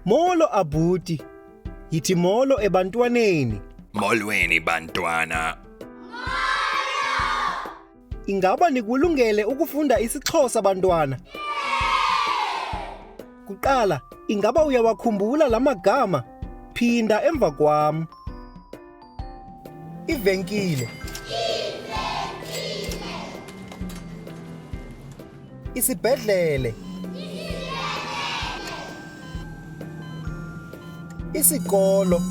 Molo Abuti. Yithi molo ebantwaneni. Molweni bantwana. Ingaba nikulungele ukufunda isiXhosa bantwana? Kuqala, ingaba uyawakhumbula la magama? Phinda emva kwam. Ivenkile. Isibhedlele. Isikolo.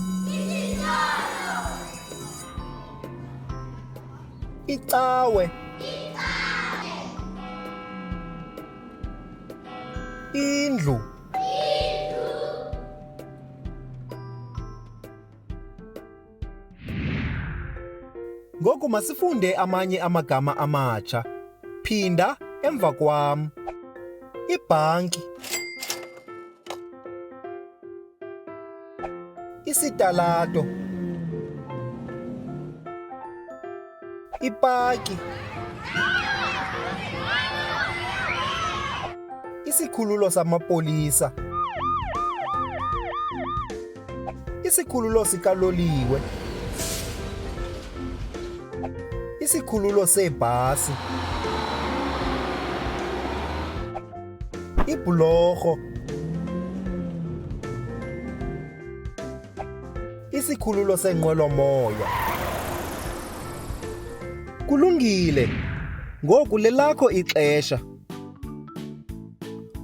Icawe. Indlu. Ngoku masifunde amanye amagama amatsha. Phinda emva kwam. Ibhanki. Isitalato. Ipaki. Isikhululo samapolisa. Isikhululo sikaloliwe. Isikhululo seebhasi. Ibhulorho. Isikhululo seenqwelomoya. Kulungile. Ngoku lelakho ixesha.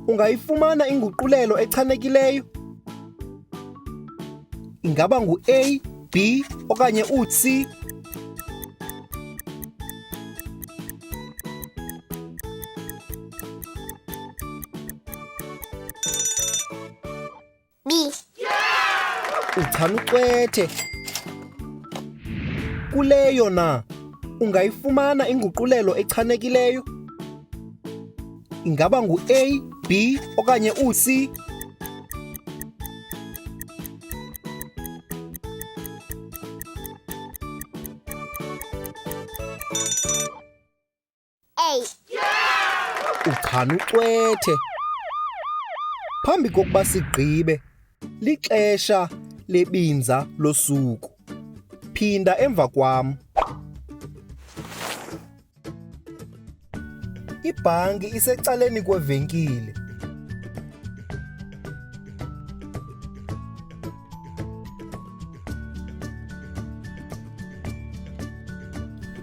Ungayifumana inguqulelo echanekileyo? Ingaba ngu-A, B okanye u-C? B. Uchanucwethe. Kuleyo na, ungayifumana inguqulelo echanekileyo? Ingaba ngu-A, B okanye u-C? A. Uchanucwethe. Phambi kokuba sigqibe, lixesha lebinza losuku. Phinda emva kwam. Ibhanki isecaleni kwevenkile.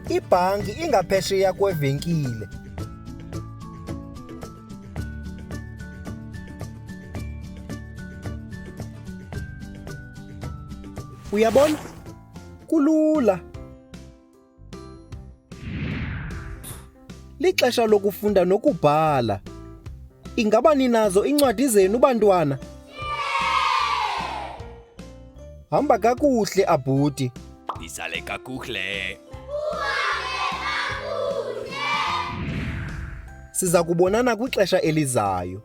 Ibhanki ingaphesheya kwevenkile. Uyabona? Kulula. Lixesha lokufunda nokubhala. Ingaba ninazo incwadi zenu bantwana? Hamba kakuhle Abuti. Nisale kakuhle. Siza kubonana kwixesha elizayo.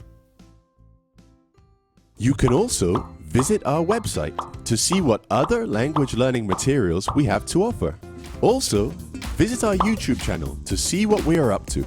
You can also visit our website to see what other language learning materials we have to offer. Also, visit our YouTube channel to see what we are up to.